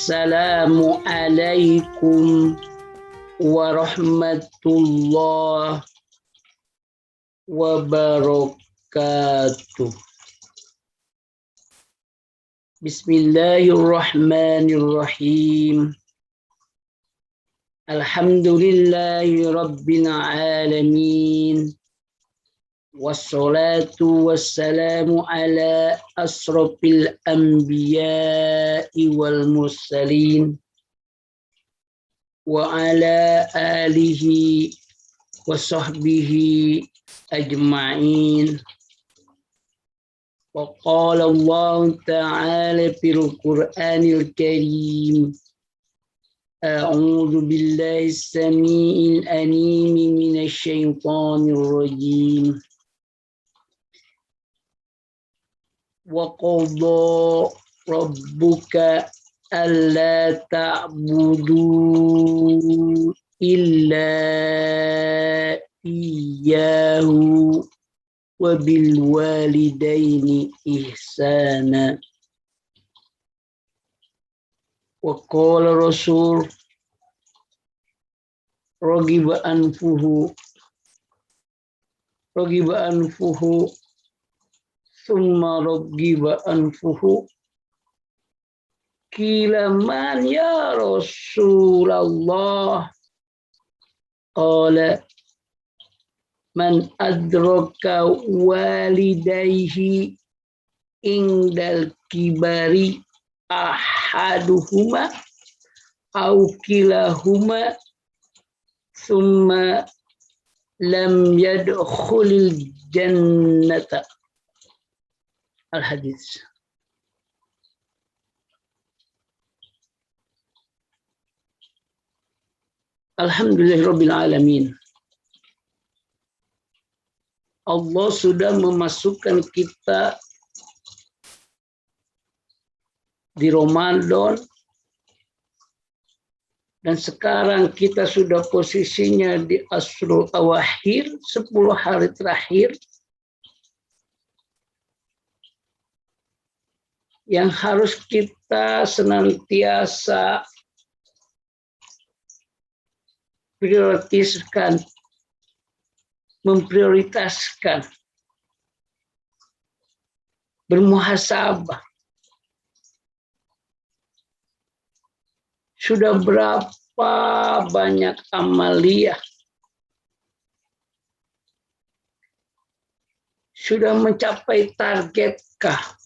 Assalamualaikum warahmatullahi wabarakatuh. Bismillahirrahmanirrahim. Alhamdulillahi rabbil alamin. Wassalatu wassalamu ala asrofil anbiya'i wal mursalin wa ala alihi wa sahbihi ajma'in. Wa qala Allah ta'ala fil Qur'anil Karim. A'udzu billahi samii'il 'aliim minasy syaithaanir rajiim. Wa qadha rabbuka alla ta'budu illa iyyahu wa bil walidaini ihsana. Wa qala rasul ragiba anfuhu summa ragiba anfuhu qila man ya Rasulullah qala man adraka walidayhi indal kibari ahaduhuma au kilahuma summa lam yadkhulil jannata. Al-hadits. Alhamdulillahirabbil alamin. Allah sudah memasukkan kita di Ramadan, dan sekarang kita sudah posisinya di Asrul Awakhir, 10 hari terakhir, yang harus kita senantiasa memprioritaskan, bermuhasabah. Sudah berapa banyak amaliyah, sudah mencapai targetkah,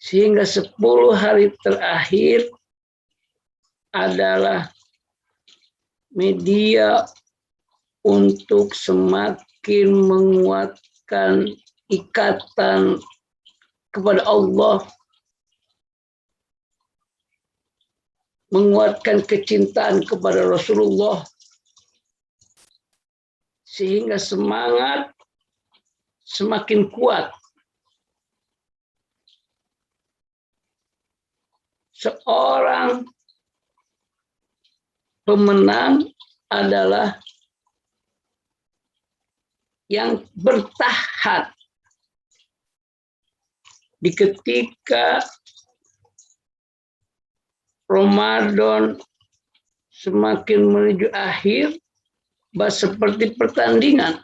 sehingga 10 hari terakhir adalah media untuk semakin menguatkan ikatan kepada Allah, menguatkan kecintaan kepada Rasulullah, sehingga semangat semakin kuat. Seorang pemenang adalah yang bertahan di ketika Ramadan semakin menuju akhir, seperti pertandingan.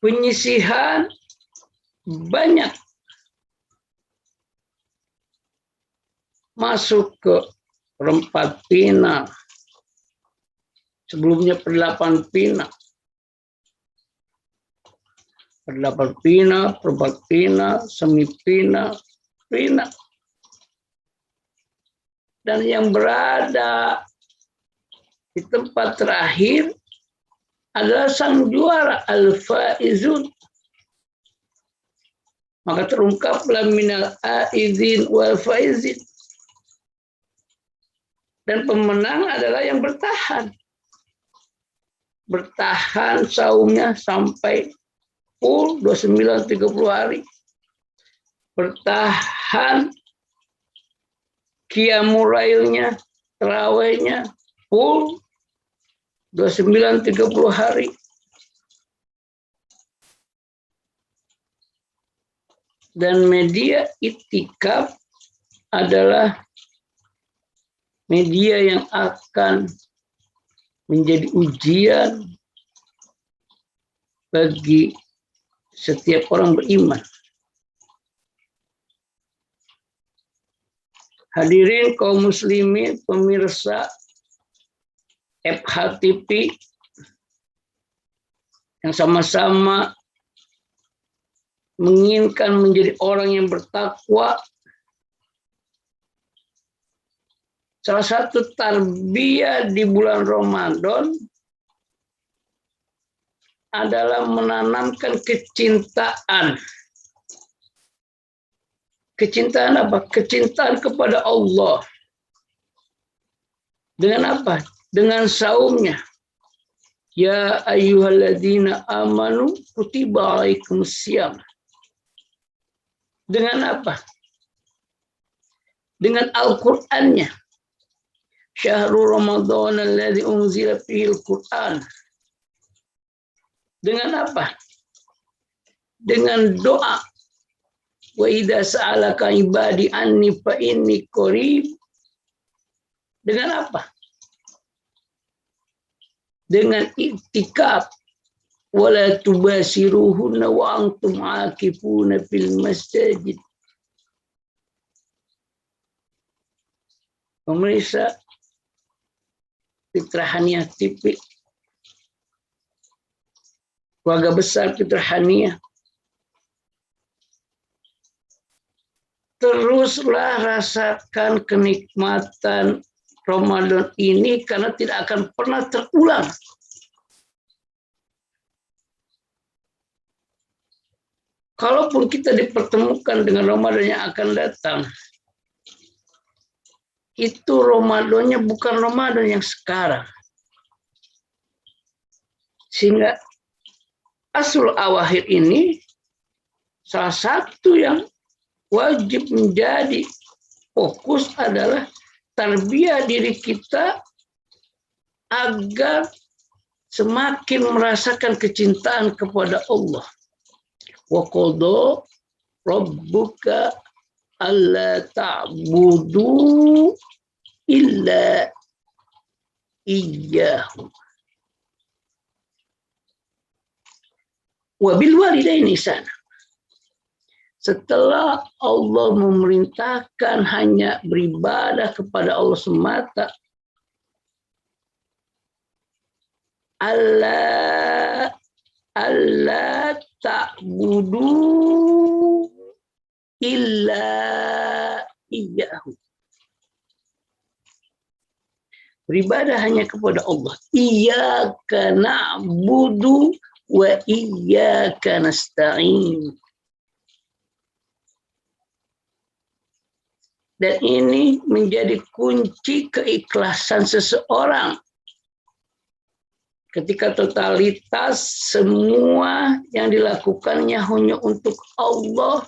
Penyisihan banyak masuk ke perempat final. Sebelumnya per-8 final. Per-8 final, perempat final, semifinal, final. Dan yang berada di tempat terakhir adalah sang juara, al-faizun. Maka terungkaplah minal aizin wal faizin. Dan pemenang adalah yang bertahan. Bertahan saumnya sampai full 29-30 hari. Bertahan qiyamul lailnya, tarawihnya full 29-30 hari. Dan media itikaf adalah media yang akan menjadi ujian bagi setiap orang beriman. Hadirin kaum muslimin, pemirsa FHTV yang sama-sama menginginkan menjadi orang yang bertakwa. Salah satu tarbiyah di bulan Ramadan adalah menanamkan kecintaan. Kecintaan apa? Kecintaan kepada Allah. Dengan apa? Dengan saumnya. Ya ayyuhalladzina amanu kutiba alaikumussyam. Dengan apa? Dengan Al-Qur'annya. Syahrul Ramadan alladzi unzila fihil Qur'an. Dengan apa? Dengan doa. Wa idza sa'alaka ibadi anni fa inni qarib. Dengan apa? Dengan iktikaf. Wala tubasiruhunna wa antum aakifuna fil masjid. Pemirsa Fitrah Haniyah TV, keluarga besar Fitrah Haniyah, teruslah rasakan kenikmatan Ramadan ini karena tidak akan pernah terulang. Kalaupun kita dipertemukan dengan Ramadan yang akan datang, itu Ramadannya bukan Ramadan yang sekarang. Sehingga Asrul Awakhir ini salah satu yang wajib menjadi fokus adalah tarbiyah diri kita agar semakin merasakan kecintaan kepada Allah. Wa qada rabbuka alla ta'budu illa iyyahu wa bil walidaini ihsana. Setelah Allah memerintahkan hanya beribadah kepada Allah semata, Allah ta'budu illa iyyahu. Beribadah hanya kepada Allah. Iyyaka na'budu wa iyyaka nasta'in. Dan ini menjadi kunci keikhlasan seseorang. Ketika totalitas semua yang dilakukannya hanya untuk Allah.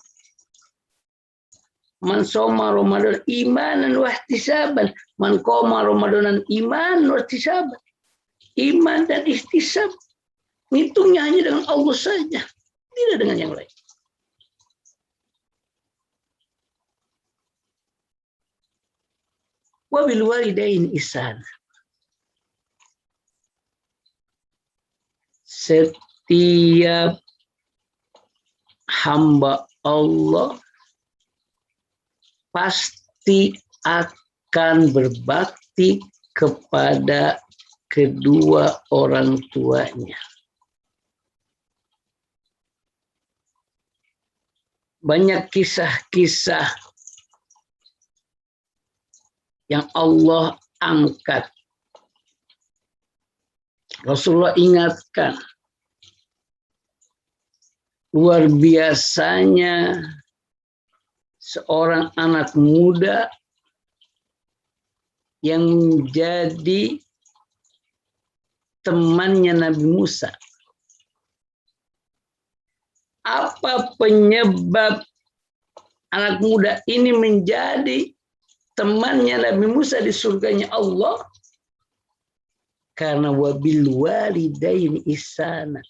Man shoma Ramadan imanan wa ihtisaban, man qoma Ramadanan iman wa ihtisaban. Iman dan ihtisab ngitungnya hanya dengan Allah saja, tidak dengan yang lain. Wa bil walidain ihsana. Setiap hamba Allah pasti akan berbakti kepada kedua orang tuanya. Banyak kisah-kisah yang Allah angkat. Rasulullah ingatkan, luar biasanya seorang anak muda yang menjadi temannya Nabi Musa. Apa penyebab anak muda ini menjadi temannya Nabi Musa di surganya Allah? Karena wabil walidaini ihsana.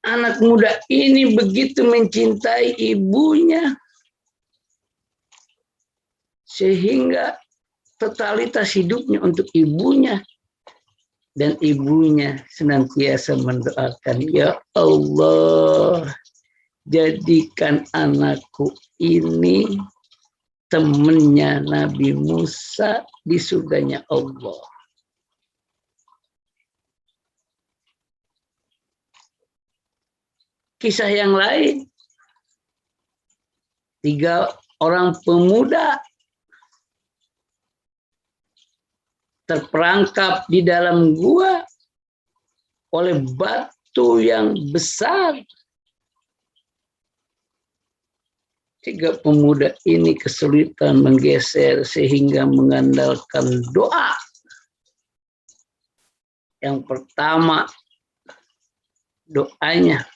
anak muda ini begitu mencintai ibunya sehingga totalitas hidupnya untuk ibunya, dan ibunya senantiasa mendoakan, ya Allah, jadikan anakku ini temannya Nabi Musa di surganya Allah. Kisah yang lain, 3 orang pemuda terperangkap di dalam gua oleh batu yang besar. 3 pemuda ini kesulitan menggeser sehingga mengandalkan doa. Yang pertama, doanya,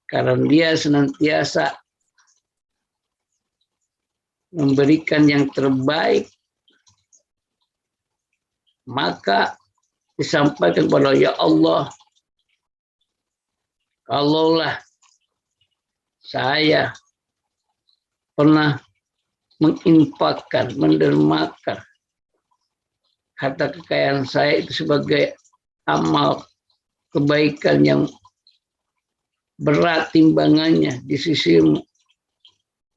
karena dia senantiasa memberikan yang terbaik, maka disampaikan kepada, ya Allah, kalaulah saya pernah menginfakkan, mendermakan harta kekayaan saya itu sebagai amal kebaikan yang berat timbangannya di sisimu,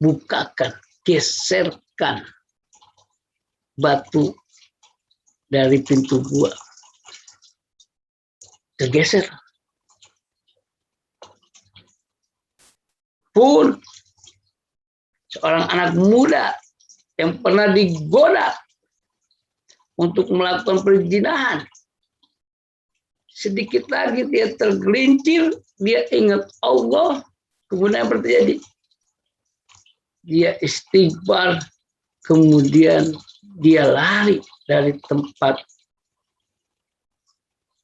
bukakan, geserkan batu dari pintu gua. Tergeser. Pun seorang anak muda yang pernah digoda untuk melakukan perzinahan, sedikit lagi dia tergelincir, dia ingat Allah, kemudian terjadi, dia istighfar, kemudian dia lari dari tempat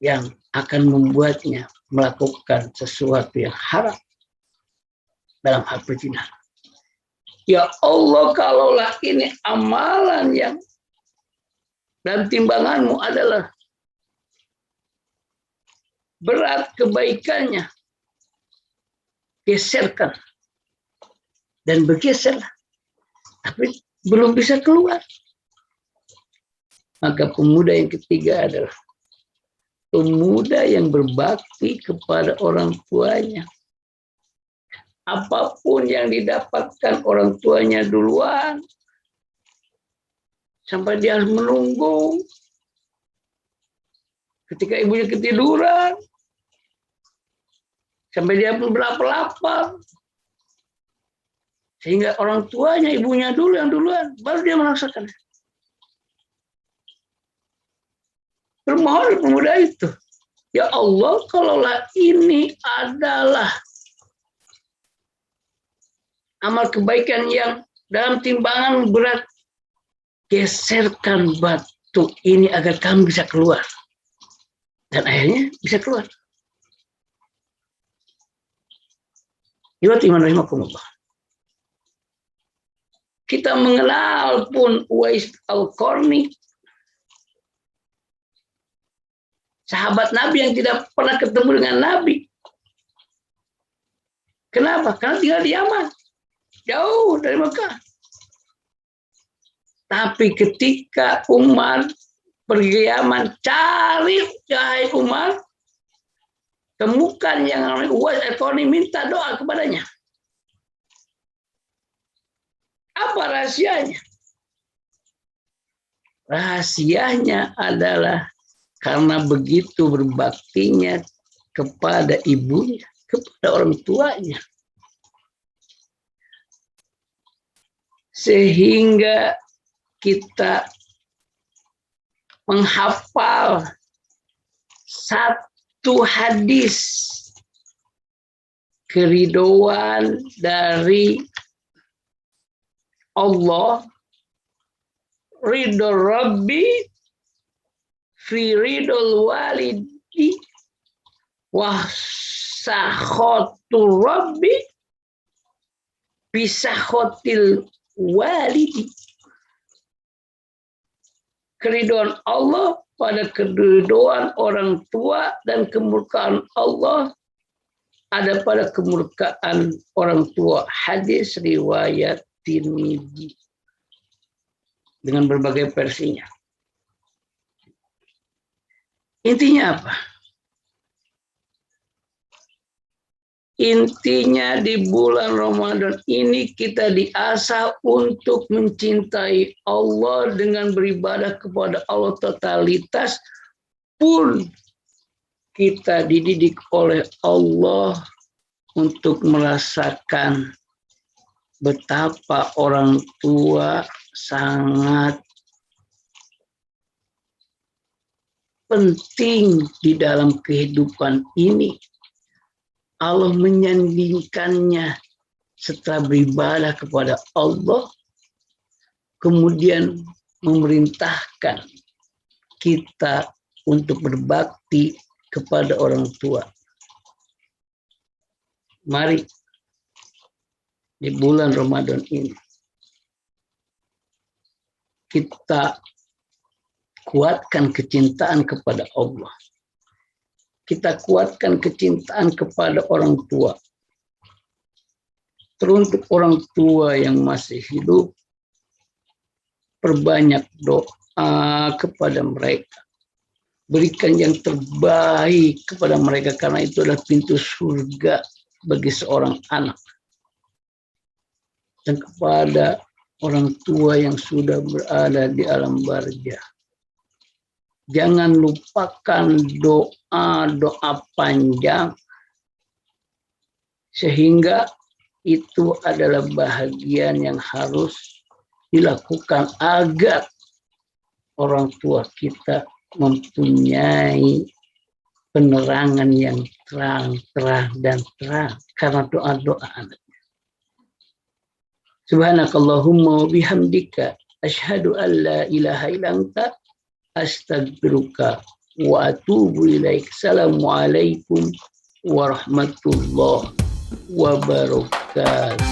yang akan membuatnya melakukan sesuatu yang haram dalam hal perzinahan. Ya Allah, kalaulah ini amalan yang dan timbanganmu adalah berat kebaikannya, geserkan. Dan bergeser, tapi belum bisa keluar. Maka pemuda yang ketiga adalah pemuda yang berbakti kepada orang tuanya. Apapun yang didapatkan orang tuanya duluan, sampai dia harus menunggu ketika ibunya ketiduran, sampai dia pun berlapar-lapar, sehingga orang tuanya, ibunya dulu yang duluan, baru dia merasakan. Bermohon pemuda itu, ya Allah, kalaulah ini adalah amal kebaikan yang dalam timbangan berat, geserkan batu ini agar kami bisa keluar. Dan akhirnya bisa keluar. Iman rahimakumullah. Kita mengenal pun Uwais Al-Qarni, sahabat Nabi yang tidak pernah ketemu dengan Nabi. Kenapa? Karena tinggal di Yaman, jauh dari Mekah. Tapi ketika Umar pergi ke Yaman, cari wahai Umar, temukan yang namanya Uwais Al-Qarni, minta doa kepadanya. Apa rahasianya? Rahasianya adalah karena begitu berbaktinya kepada ibunya, kepada orang tuanya. Sehingga kita menghafal satu hadis keridhaan dari Allah, ridho Rabbi fi ridhol walidi wa sakhotu Rabbi fi sakhotil walidi. Keridhaan Allah pada keridhaan orang tua dan kemurkaan Allah ada pada kemurkaan orang tua. Hadis riwayat Tirmidzi dengan berbagai versinya. Intinya apa? Intinya di bulan Ramadan ini kita diasah untuk mencintai Allah dengan beribadah kepada Allah totalitas, pun kita dididik oleh Allah untuk merasakan betapa orang tua sangat penting di dalam kehidupan ini. Allah menyandingkannya setelah beribadah kepada Allah, kemudian memerintahkan kita untuk berbakti kepada orang tua. Mari di bulan Ramadan ini kita kuatkan kecintaan kepada Allah. Kita kuatkan kecintaan kepada orang tua. Teruntuk orang tua yang masih hidup, perbanyak doa kepada mereka. Berikan yang terbaik kepada mereka, karena itu adalah pintu surga bagi seorang anak. Dan kepada orang tua yang sudah berada di alam barzah, jangan lupakan doa panjang, sehingga itu adalah bahagian yang harus dilakukan agar orang tua kita mempunyai penerangan yang terang dan terang karena doa-doa anaknya. Subhanakallahumma wa bihamdika asyhadu an la ilaha illa anta astaghfiruka wa atubu ilaik. Assalamualaikum warahmatullahi wabarakatuh.